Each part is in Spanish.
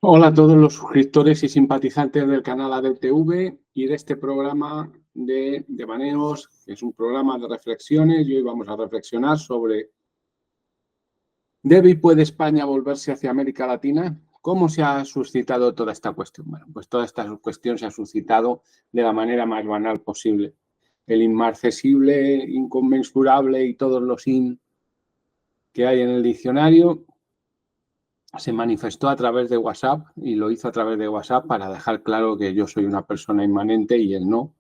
Hola a todos los suscriptores y simpatizantes del canal ADTV y de este programa de Devaneos, que es un programa de reflexiones, y hoy vamos a reflexionar sobre ¿debe y puede España volverse hacia América Latina? ¿Cómo se ha suscitado toda esta cuestión? Bueno, pues toda esta cuestión se ha suscitado de la manera más banal posible. El inmarcesible, inconmensurable y todos los in que hay en el diccionario se manifestó a través de WhatsApp y lo hizo a través de WhatsApp para dejar claro que yo soy una persona inmanente y él no,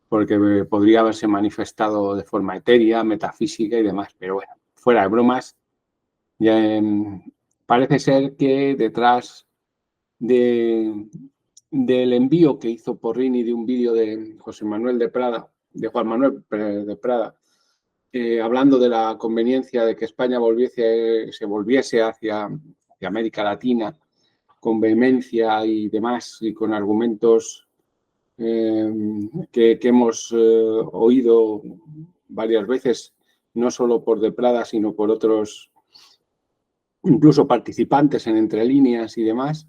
porque podría haberse manifestado de forma etérea, metafísica y demás. Pero bueno, fuera de bromas, ya, parece ser que detrás del envío que hizo Porrini de un vídeo de José Manuel de Prada, de Juan Manuel de Prada, hablando de la conveniencia de que España se volviese hacia América Latina con vehemencia y demás, y con argumentos que hemos oído varias veces, no solo por De Prada, sino por otros, incluso participantes en Entre Líneas y demás,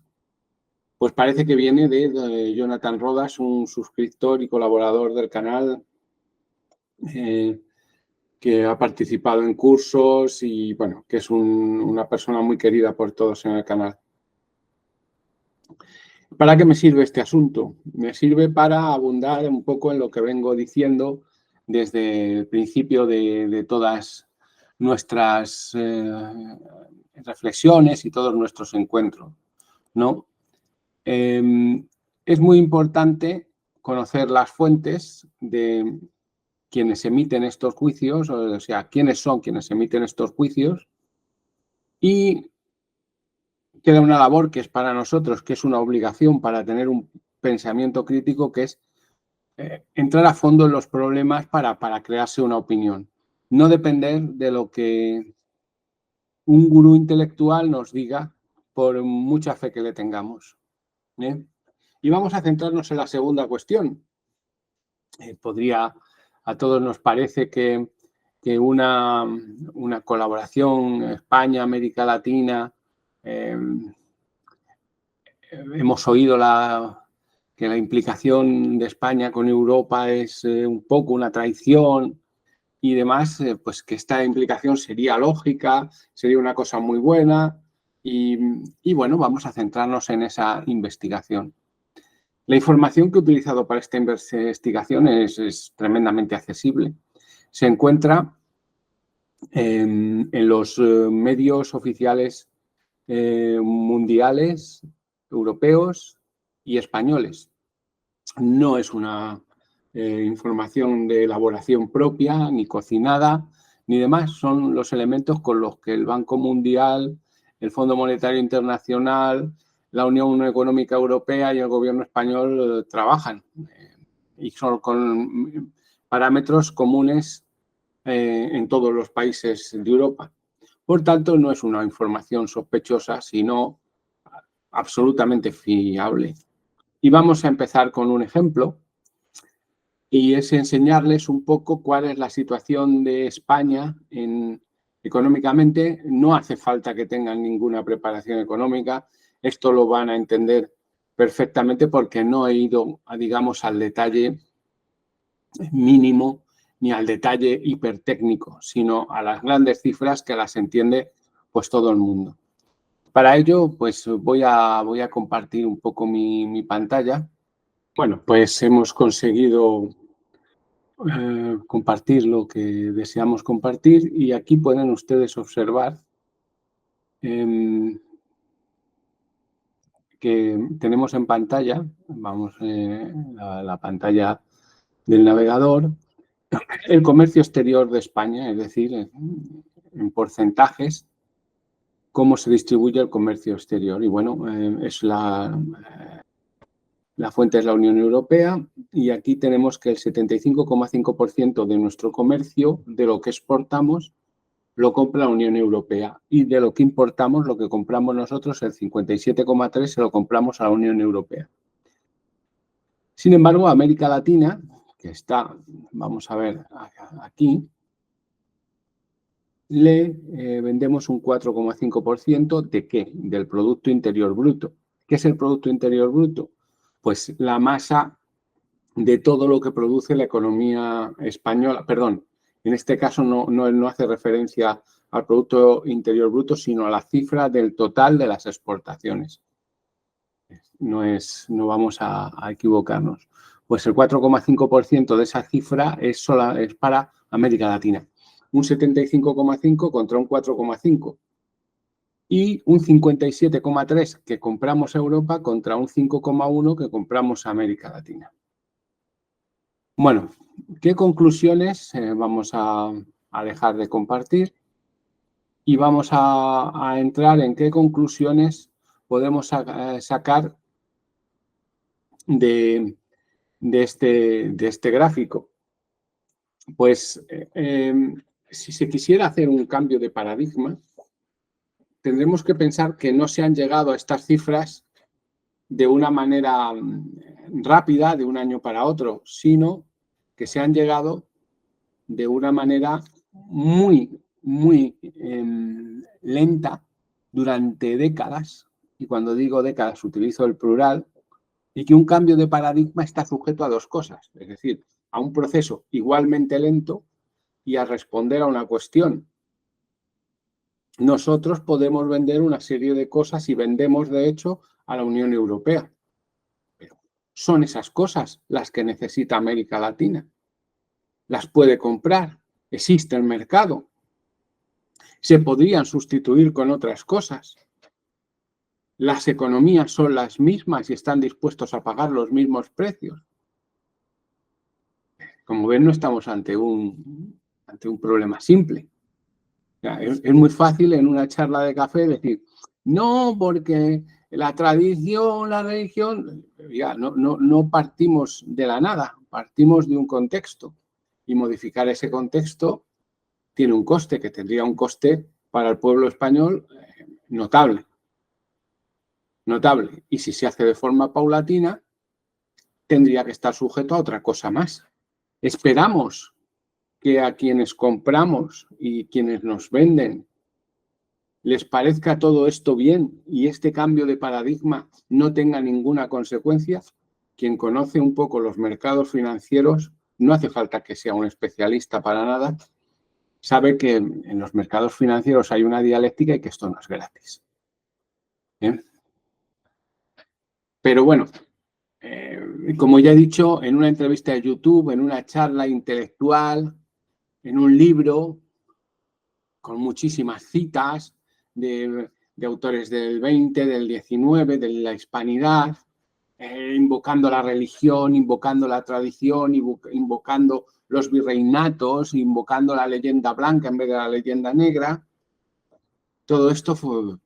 pues parece que viene de Jonathan Rodas, un suscriptor y colaborador del canal, que ha participado en cursos y, bueno, que es una persona muy querida por todos en el canal. ¿Para qué me sirve este asunto? Me sirve para abundar un poco en lo que vengo diciendo desde el principio de todas nuestras reflexiones y todos nuestros encuentros, ¿no? Es muy importante conocer las fuentes de quienes emiten estos juicios, o sea, quiénes son quienes emiten estos juicios, y queda una labor que es para nosotros, que es una obligación para tener un pensamiento crítico, que es entrar a fondo en los problemas para crearse una opinión. No depender de lo que un gurú intelectual nos diga, por mucha fe que le tengamos. Y vamos a centrarnos en la segunda cuestión. A todos nos parece que una colaboración España-América Latina, hemos oído que la implicación de España con Europa es un poco una traición y demás, pues que esta implicación sería lógica, sería una cosa muy buena y bueno, vamos a centrarnos en esa investigación. La información que he utilizado para esta investigación es tremendamente accesible. Se encuentra en los medios oficiales mundiales, europeos y españoles. No es una información de elaboración propia, ni cocinada, ni demás. Son los elementos con los que el Banco Mundial, el Fondo Monetario Internacional, la Unión Económica Europea y el Gobierno español trabajan. Y son con parámetros comunes en todos los países de Europa. Por tanto, no es una información sospechosa, sino absolutamente fiable. Y vamos a empezar con un ejemplo, y es enseñarles un poco cuál es la situación de España económicamente. No hace falta que tengan ninguna preparación económica, esto lo van a entender perfectamente porque no he ido, digamos, al detalle mínimo ni al detalle hipertécnico, sino a las grandes cifras que las entiende pues todo el mundo. Para ello, pues voy a compartir un poco mi pantalla. Bueno, pues hemos conseguido compartir lo que deseamos compartir y aquí pueden ustedes observar que tenemos en pantalla, vamos, la pantalla del navegador, el comercio exterior de España, es decir, en porcentajes, cómo se distribuye el comercio exterior. Y bueno, es la fuente es la Unión Europea y aquí tenemos que el 75,5% de nuestro comercio, de lo que exportamos, lo compra la Unión Europea y de lo que importamos, lo que compramos nosotros, el 57,3% se lo compramos a la Unión Europea. Sin embargo, América Latina, que está, vamos a ver aquí, le vendemos un 4,5% ¿de qué? Del Producto Interior Bruto. ¿Qué es el Producto Interior Bruto? Pues la masa de todo lo que produce la economía española. Perdón, en este caso no hace referencia al Producto Interior Bruto, sino a la cifra del total de las exportaciones. No vamos a equivocarnos. Pues el 4,5% de esa cifra es para América Latina. Un 75,5 contra un 4,5. Y un 57,3 que compramos a Europa contra un 5,1 que compramos a América Latina. Bueno, ¿qué conclusiones vamos a dejar de compartir? Y vamos a entrar en qué conclusiones podemos sacar de este gráfico. Pues si se quisiera hacer un cambio de paradigma, tendremos que pensar que no se han llegado a estas cifras de una manera rápida, de un año para otro, sino que se han llegado de una manera muy lenta durante décadas, y cuando digo décadas utilizo el plural, y que un cambio de paradigma está sujeto a dos cosas, es decir, a un proceso igualmente lento y a responder a una cuestión. Nosotros podemos vender una serie de cosas y vendemos, de hecho, a la Unión Europea. Pero son esas cosas las que necesita América Latina. Las puede comprar, existe el mercado. Se podrían sustituir con otras cosas. Las economías son las mismas y están dispuestos a pagar los mismos precios. Como ven, no estamos ante un problema simple. Es muy fácil en una charla de café decir, no, porque la tradición, la religión, ya no partimos de la nada, partimos de un contexto. Y modificar ese contexto tiene un coste, que tendría un coste para el pueblo español notable. Notable. Y si se hace de forma paulatina, tendría que estar sujeto a otra cosa más. Esperamos que a quienes compramos y quienes nos venden les parezca todo esto bien y este cambio de paradigma no tenga ninguna consecuencia. Quien conoce un poco los mercados financieros, no hace falta que sea un especialista para nada, sabe que en los mercados financieros hay una dialéctica y que esto no es gratis. Pero bueno, como ya he dicho, en una entrevista de YouTube, en una charla intelectual, en un libro, con muchísimas citas de autores del 20, del 19, de la hispanidad, invocando la religión, invocando la tradición, invocando los virreinatos, invocando la leyenda blanca en vez de la leyenda negra. Todo esto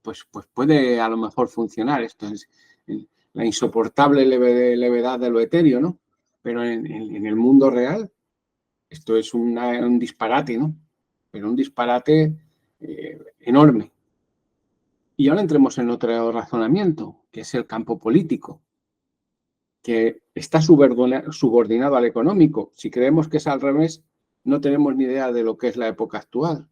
pues puede a lo mejor funcionar. Esto es la insoportable levedad de lo etéreo, ¿no? Pero en el mundo real esto es un disparate, ¿no? Pero un disparate enorme. Y ahora entremos en otro razonamiento, que es el campo político, que está subordinado al económico. Si creemos que es al revés, no tenemos ni idea de lo que es la época actual.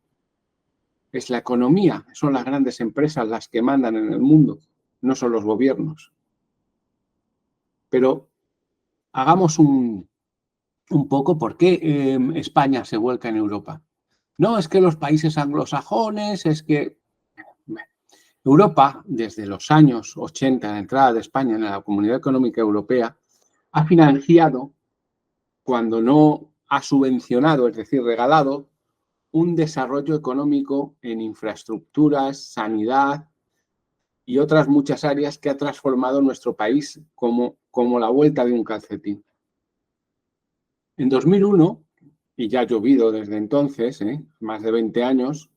Es la economía, son las grandes empresas las que mandan en el mundo, no son los gobiernos. Pero hagamos un poco por qué España se vuelca en Europa. No, es que los países anglosajones, es que Europa, desde los años 80, la entrada de España en la Comunidad Económica Europea, ha financiado, cuando no ha subvencionado, es decir, regalado, un desarrollo económico en infraestructuras, sanidad y otras muchas áreas que ha transformado nuestro país como la vuelta de un calcetín. En 2001, y ya ha llovido desde entonces, más de 20 años,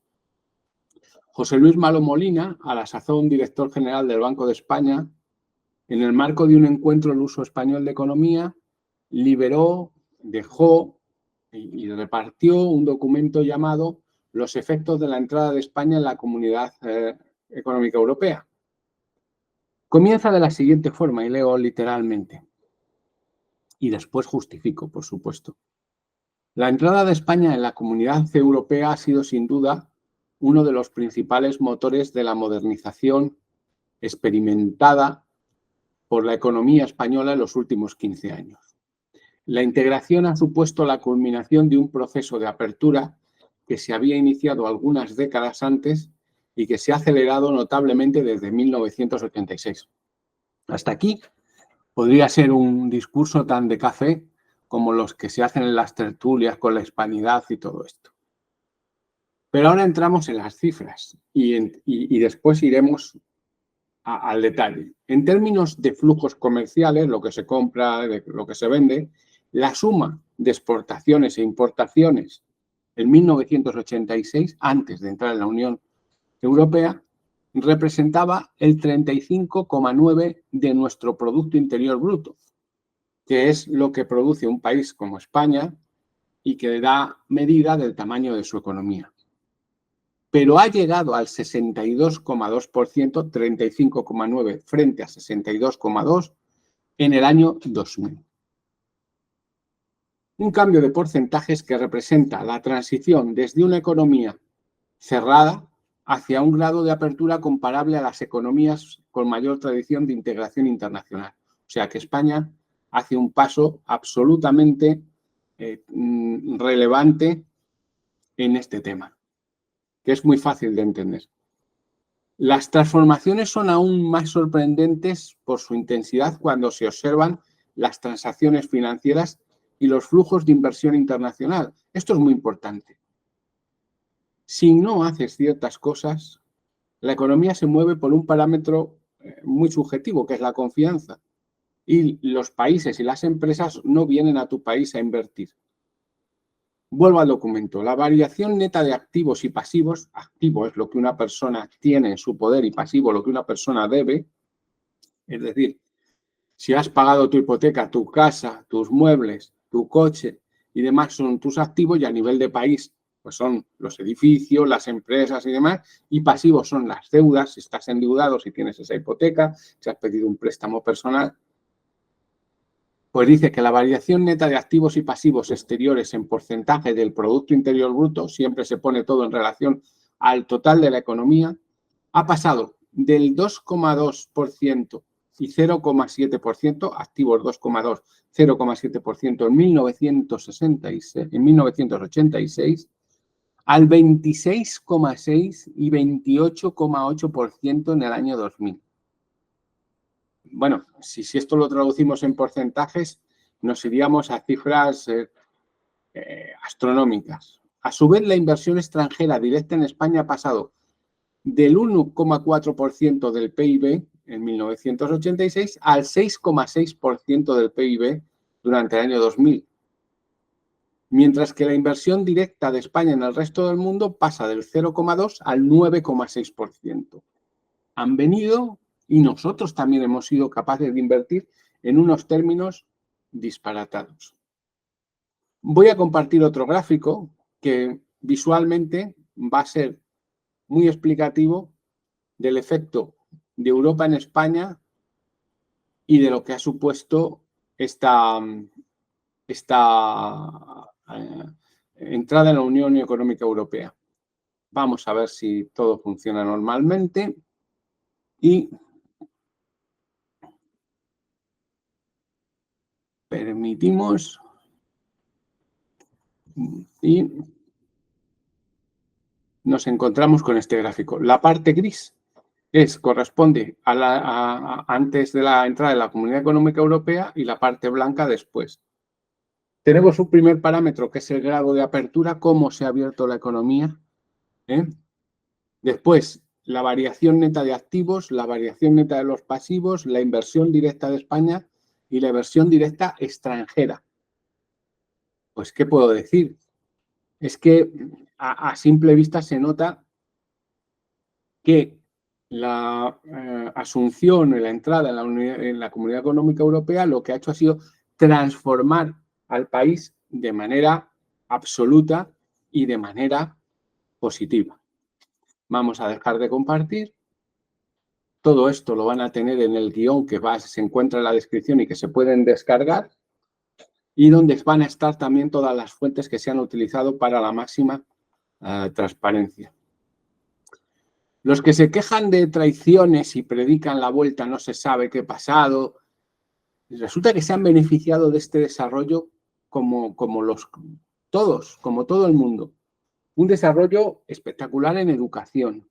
José Luis Malo Molina, a la sazón director general del Banco de España, en el marco de un encuentro del uso español de economía, liberó, dejó y repartió un documento llamado Los efectos de la entrada de España en la Comunidad Económica Europea. Comienza de la siguiente forma, y leo literalmente. Y después justifico, por supuesto. La entrada de España en la Comunidad Europea ha sido, sin duda, uno de los principales motores de la modernización experimentada por la economía española en los últimos 15 años. La integración ha supuesto la culminación de un proceso de apertura que se había iniciado algunas décadas antes y que se ha acelerado notablemente desde 1986. Hasta aquí podría ser un discurso tan de café como los que se hacen en las tertulias con la hispanidad y todo esto. Pero ahora entramos en las cifras y después iremos al detalle. En términos de flujos comerciales, lo que se compra, lo que se vende, la suma de exportaciones e importaciones en 1986, antes de entrar en la Unión Europea, representaba el 35,9% de nuestro Producto Interior Bruto, que es lo que produce un país como España y que da medida del tamaño de su economía. Pero ha llegado al 62,2%, 35,9% frente a 62,2% en el año 2000. Un cambio de porcentajes que representa la transición desde una economía cerrada hacia un grado de apertura comparable a las economías con mayor tradición de integración internacional. O sea que España hace un paso absolutamente relevante en este tema, que es muy fácil de entender. Las transformaciones son aún más sorprendentes por su intensidad cuando se observan las transacciones financieras y los flujos de inversión internacional. Esto es muy importante. Si no haces ciertas cosas, la economía se mueve por un parámetro muy subjetivo, que es la confianza. Y los países y las empresas no vienen a tu país a invertir. Vuelvo al documento. La variación neta de activos y pasivos, activo es lo que una persona tiene en su poder y pasivo lo que una persona debe, es decir, si has pagado tu hipoteca, tu casa, tus muebles, tu coche y demás son tus activos y a nivel de país pues son los edificios, las empresas y demás, y pasivos son las deudas, si estás endeudado, si tienes esa hipoteca, si has pedido un préstamo personal. Pues dice que la variación neta de activos y pasivos exteriores en porcentaje del Producto Interior Bruto, siempre se pone todo en relación al total de la economía, ha pasado del 2,2% y 0,7%, activos 2,2, 0,7% en 1986, al 26,6 y 28,8% en el año 2000. Bueno, si esto lo traducimos en porcentajes, nos iríamos a cifras astronómicas. A su vez, la inversión extranjera directa en España ha pasado del 1,4% del PIB en 1986 al 6,6% del PIB durante el año 2000. Mientras que la inversión directa de España en el resto del mundo pasa del 0,2 al 9,6%. Han venido y nosotros también hemos sido capaces de invertir en unos términos disparatados. Voy a compartir otro gráfico que visualmente va a ser muy explicativo del efecto de Europa en España y de lo que ha supuesto esta entrada en la Unión Económica Europea. Vamos a ver si todo funciona normalmente y permitimos y nos encontramos con este gráfico. La parte gris corresponde a antes de la entrada de la Comunidad Económica Europea y la parte blanca después. Tenemos un primer parámetro que es el grado de apertura, cómo se ha abierto la economía. Después, la variación neta de activos, la variación neta de los pasivos, la inversión directa de España y la inversión directa extranjera. Pues, ¿qué puedo decir? Es que a simple vista se nota que la asunción y la entrada en la Comunidad Económica Europea lo que ha hecho ha sido transformar al país de manera absoluta y de manera positiva. Vamos a dejar de compartir. Todo esto lo van a tener en el guión que se encuentra en la descripción y que se pueden descargar y donde van a estar también todas las fuentes que se han utilizado para la máxima transparencia. Los que se quejan de traiciones y predican la vuelta no se sabe qué ha pasado, resulta que se han beneficiado de este desarrollo como todo el mundo. Un desarrollo espectacular en educación,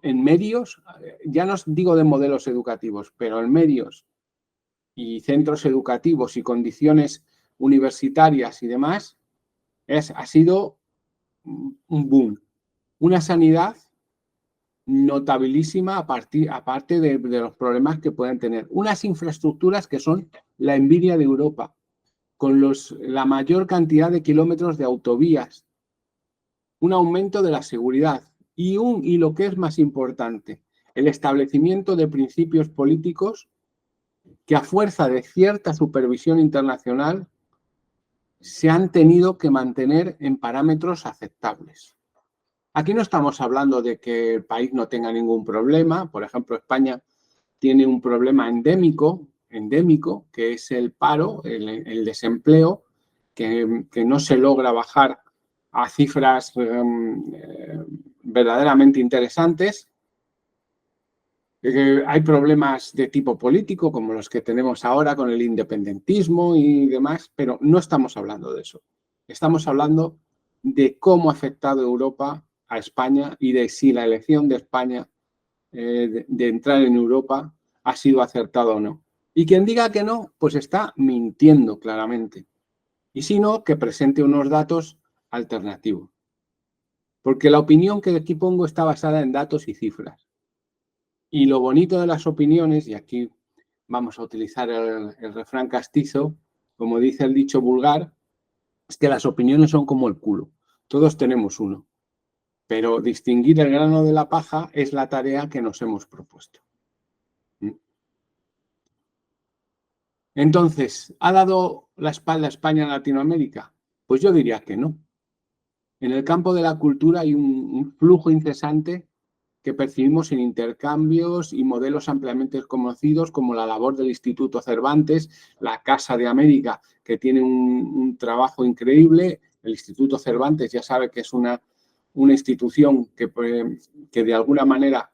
en medios, ya no os digo de modelos educativos, pero en medios y centros educativos y condiciones universitarias y demás, ha sido un boom. Una sanidad notabilísima aparte de los problemas que pueden tener. Unas infraestructuras que son la envidia de Europa, con la mayor cantidad de kilómetros de autovías, un aumento de la seguridad y lo que es más importante, el establecimiento de principios políticos que a fuerza de cierta supervisión internacional se han tenido que mantener en parámetros aceptables. Aquí no estamos hablando de que el país no tenga ningún problema. Por ejemplo, España tiene un problema endémico, que es el paro, el desempleo, que no se logra bajar a cifras verdaderamente interesantes. Hay problemas de tipo político, como los que tenemos ahora con el independentismo y demás, pero no estamos hablando de eso. Estamos hablando de cómo ha afectado Europa a España y de si la elección de España de entrar en Europa ha sido acertada o no. Y quien diga que no, pues está mintiendo claramente. Y si no, que presente unos datos alternativos. Porque la opinión que aquí pongo está basada en datos y cifras. Y lo bonito de las opiniones, y aquí vamos a utilizar el refrán castizo, como dice el dicho vulgar, es que las opiniones son como el culo. Todos tenemos uno. Pero distinguir el grano de la paja es la tarea que nos hemos propuesto. Entonces, ¿ha dado la espalda a España en Latinoamérica? Pues yo diría que no. En el campo de la cultura hay un flujo incesante que percibimos en intercambios y modelos ampliamente conocidos como la labor del Instituto Cervantes, la Casa de América, que tiene un trabajo increíble. El Instituto Cervantes ya sabe que es una institución que de alguna manera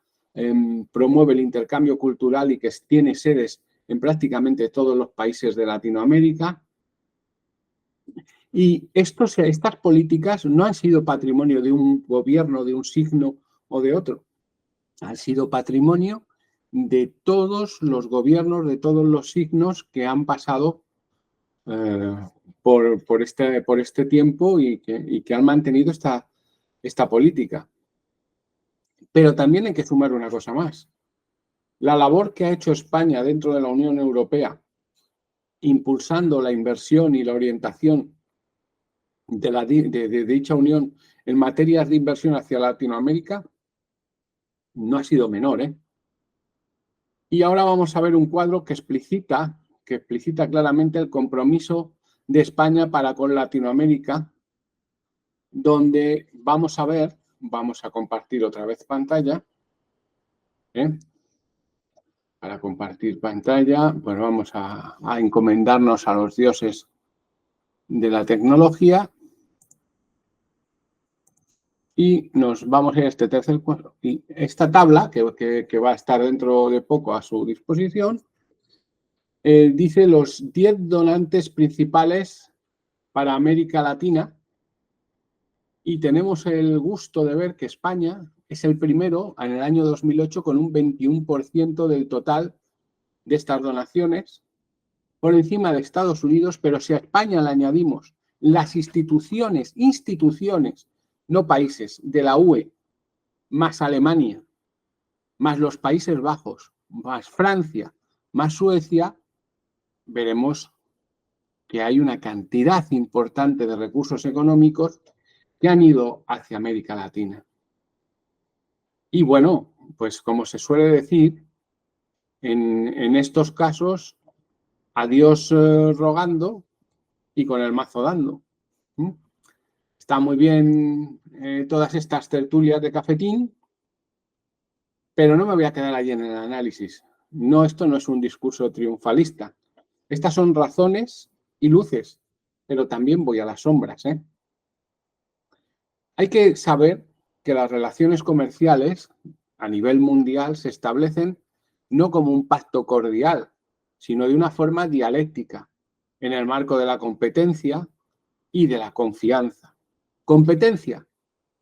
promueve el intercambio cultural y que tiene sedes en prácticamente todos los países de Latinoamérica. Y estas políticas no han sido patrimonio de un gobierno, de un signo o de otro. Han sido patrimonio de todos los gobiernos, de todos los signos que han pasado por este tiempo y que han mantenido esta política. Pero también hay que sumar una cosa más. La labor que ha hecho España dentro de la Unión Europea, impulsando la inversión y la orientación de dicha unión en materias de inversión hacia Latinoamérica, no ha sido menor, ¿eh? Y ahora vamos a ver un cuadro que explica claramente el compromiso de España para con Latinoamérica, donde vamos a compartir otra vez pantalla, ¿eh? Para compartir pantalla, pues vamos a encomendarnos a los dioses de la tecnología y nos vamos a este tercer cuadro. Y esta tabla, que va a estar dentro de poco a su disposición, dice los 10 donantes principales para América Latina y tenemos el gusto de ver que España es el primero en el año 2008 con un 21% del total de estas donaciones, por encima de Estados Unidos, pero si a España le añadimos las instituciones, no países, de la UE, más Alemania, más los Países Bajos, más Francia, más Suecia, veremos que hay una cantidad importante de recursos económicos que han ido hacia América Latina. Y bueno, pues como se suele decir, en estos casos, a Dios rogando y con el mazo dando. Está muy bien todas estas tertulias de cafetín, pero no me voy a quedar allí en el análisis. No, esto no es un discurso triunfalista. Estas son razones y luces, pero también voy a las sombras, ¿eh? Hay que saber que las relaciones comerciales a nivel mundial se establecen no como un pacto cordial, sino de una forma dialéctica, en el marco de la competencia y de la confianza. ¿Competencia?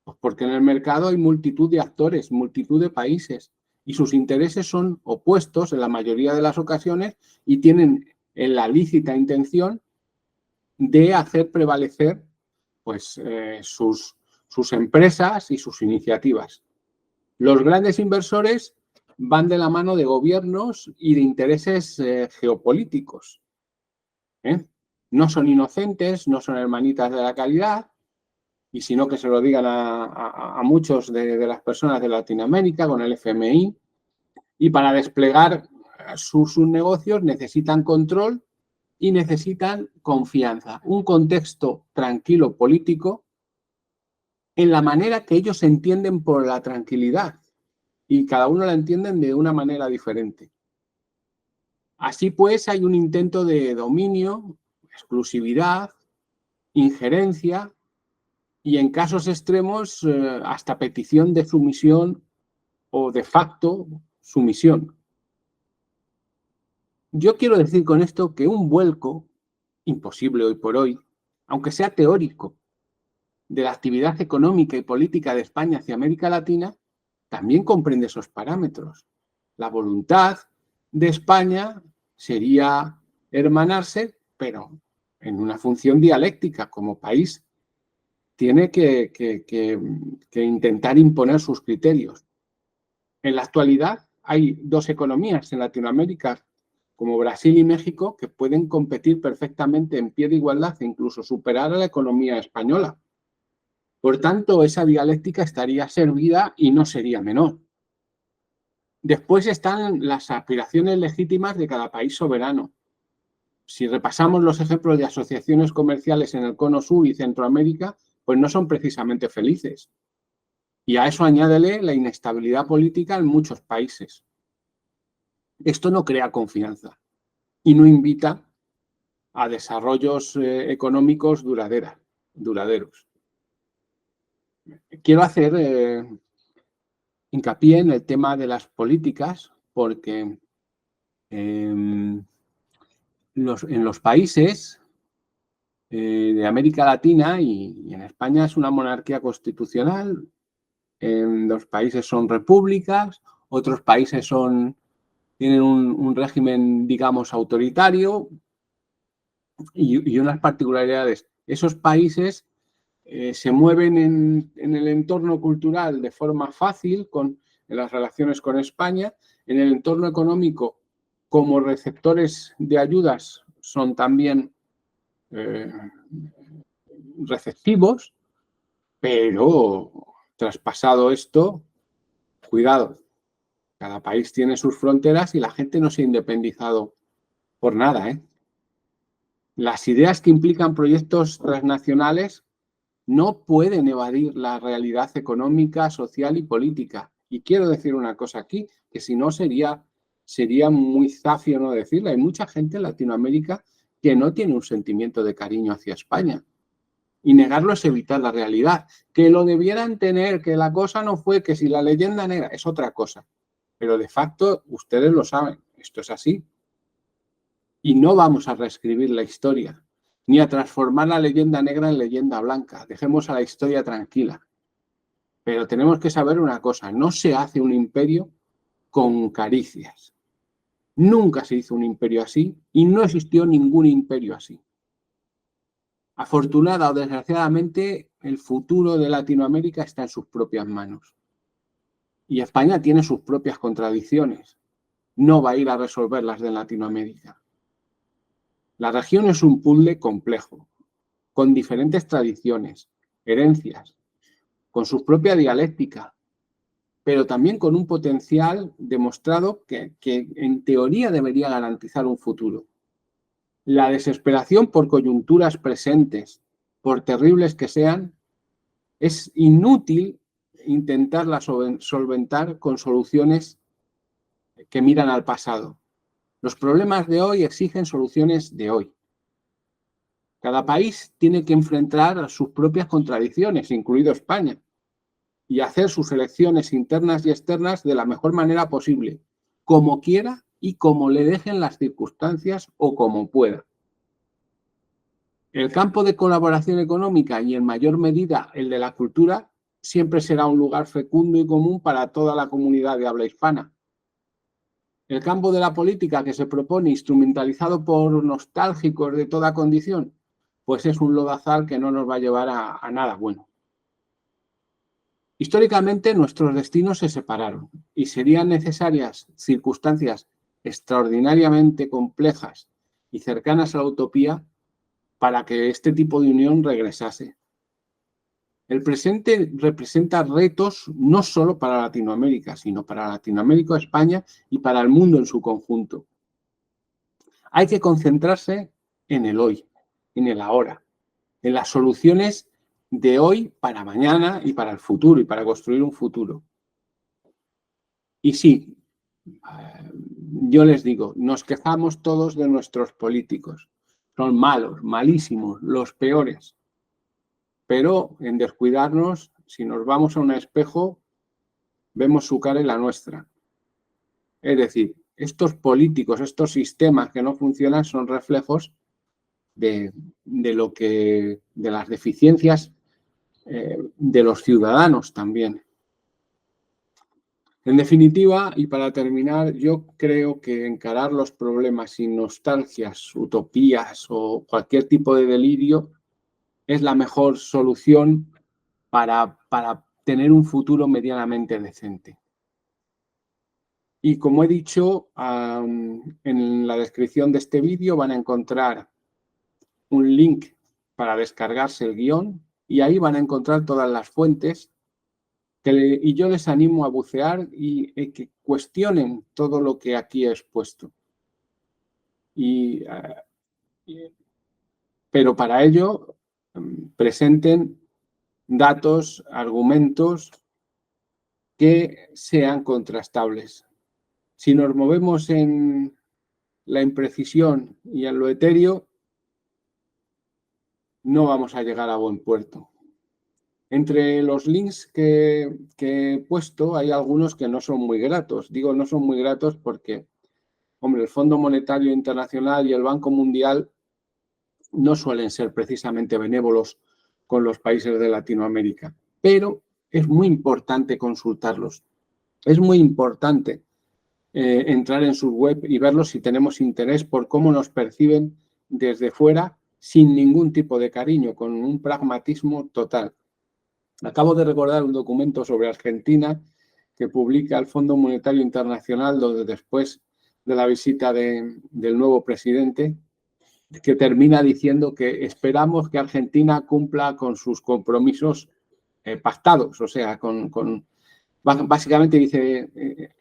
Pues porque en el mercado hay multitud de actores, multitud de países, y sus intereses son opuestos en la mayoría de las ocasiones y tienen la lícita intención de hacer prevalecer pues, sus empresas y sus iniciativas. Los grandes inversores van de la mano de gobiernos y de intereses geopolíticos. No son inocentes, no son hermanitas de la caridad, y sino que se lo digan a muchos de las personas de Latinoamérica con el FMI, y para desplegar sus negocios necesitan control y necesitan confianza, un contexto tranquilo político en la manera que ellos entienden por la tranquilidad, y cada uno la entienden de una manera diferente. Así pues, hay un intento de dominio, exclusividad, injerencia y, en casos extremos, hasta petición de sumisión o de facto sumisión. Yo quiero decir con esto que un vuelco, imposible hoy por hoy, aunque sea teórico, de la actividad económica y política de España hacia América Latina, también comprende esos parámetros. La voluntad de España sería hermanarse, pero en una función dialéctica. Como país tiene que intentar imponer sus criterios. En la actualidad hay dos economías en Latinoamérica, como Brasil y México, que pueden competir perfectamente en pie de igualdad e incluso superar a la economía española. Por tanto, esa dialéctica estaría servida y no sería menor. Después están las aspiraciones legítimas de cada país soberano. Si repasamos los ejemplos de asociaciones comerciales en el Cono Sur y Centroamérica, pues no son precisamente felices. Y a eso añádele la inestabilidad política en muchos países. Esto no crea confianza y no invita a desarrollos económicos duraderos. Quiero hacer hincapié en el tema de las políticas porque en los países de América Latina y en España es una monarquía constitucional, en los países son repúblicas, otros países tienen un régimen, digamos, autoritario y unas particularidades. Esos países se mueven en el entorno cultural de forma fácil en las relaciones con España, en el entorno económico como receptores de ayudas son también receptivos, pero traspasado esto, cuidado, cada país tiene sus fronteras y la gente no se ha independizado por nada. Las ideas que implican proyectos transnacionales no pueden evadir la realidad económica, social y política. Y quiero decir una cosa aquí, que si no sería muy zafio no decirla. Hay mucha gente en Latinoamérica que no tiene un sentimiento de cariño hacia España. Y negarlo es evitar la realidad. Que lo debieran tener, que la cosa no fue, que si la leyenda negra es otra cosa. Pero de facto, ustedes lo saben, esto es así. Y no vamos a reescribir la historia, ni a transformar la leyenda negra en leyenda blanca. Dejemos a la historia tranquila. Pero tenemos que saber una cosa, no se hace un imperio con caricias. Nunca se hizo un imperio así y no existió ningún imperio así. Afortunada o desgraciadamente, el futuro de Latinoamérica está en sus propias manos. Y España tiene sus propias contradicciones. No va a ir a resolver las de Latinoamérica. La región es un puzzle complejo, con diferentes tradiciones, herencias, con su propia dialéctica, pero también con un potencial demostrado que en teoría debería garantizar un futuro. La desesperación por coyunturas presentes, por terribles que sean, es inútil intentarla solventar con soluciones que miran al pasado. Los problemas de hoy exigen soluciones de hoy. Cada país tiene que enfrentar sus propias contradicciones, incluido España. y hacer sus elecciones internas y externas de la mejor manera posible, como quiera y como le dejen las circunstancias o como pueda. El campo de colaboración económica y en mayor medida el de la cultura siempre será un lugar fecundo y común para toda la comunidad de habla hispana. El campo de la política que se propone instrumentalizado por nostálgicos de toda condición, pues es un lodazal que no nos va a llevar a nada bueno. Históricamente nuestros destinos se separaron y serían necesarias circunstancias extraordinariamente complejas y cercanas a la utopía para que este tipo de unión regresase. El presente representa retos no solo para Latinoamérica, sino para Latinoamérica, España y para el mundo en su conjunto. Hay que concentrarse en el hoy, en el ahora, en las soluciones de hoy para mañana y para el futuro y para construir un futuro. Y sí, yo les digo, nos quejamos todos de nuestros políticos. Son malos, malísimos, los peores. Pero en descuidarnos, si nos vamos a un espejo, vemos su cara y la nuestra. Es decir, estos políticos, estos sistemas que no funcionan son reflejos de las deficiencias de los ciudadanos también. En definitiva, y para terminar, yo creo que encarar los problemas sin nostalgias, utopías o cualquier tipo de delirio es la mejor solución para tener un futuro medianamente decente. Y como he dicho, en la descripción de este vídeo van a encontrar un link para descargarse el guión y ahí van a encontrar todas las fuentes y yo les animo a bucear y que cuestionen todo lo que aquí he expuesto. Pero para ello presenten datos, argumentos que sean contrastables. Si nos movemos en la imprecisión y en lo etéreo, no vamos a llegar a buen puerto. Entre los links que he puesto hay algunos que no son muy gratos. Digo no son muy gratos porque, hombre, el Fondo Monetario Internacional y el Banco Mundial no suelen ser precisamente benévolos con los países de Latinoamérica, pero es muy importante consultarlos. Es muy importante entrar en su web y verlos si tenemos interés por cómo nos perciben desde fuera sin ningún tipo de cariño, con un pragmatismo total. Acabo de recordar un documento sobre Argentina que publica el Fondo Monetario Internacional donde después de la visita del nuevo presidente, que termina diciendo que esperamos que Argentina cumpla con sus compromisos pactados, o sea, básicamente dice,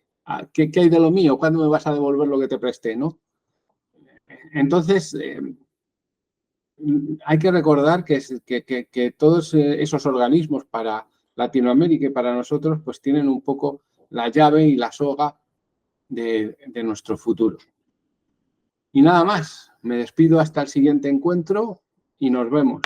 ¿qué hay de lo mío? ¿Cuándo me vas a devolver lo que te presté? ¿No? Entonces, hay que recordar que todos esos organismos para Latinoamérica y para nosotros pues tienen un poco la llave y la soga de nuestro futuro. Y nada más, me despido hasta el siguiente encuentro y nos vemos.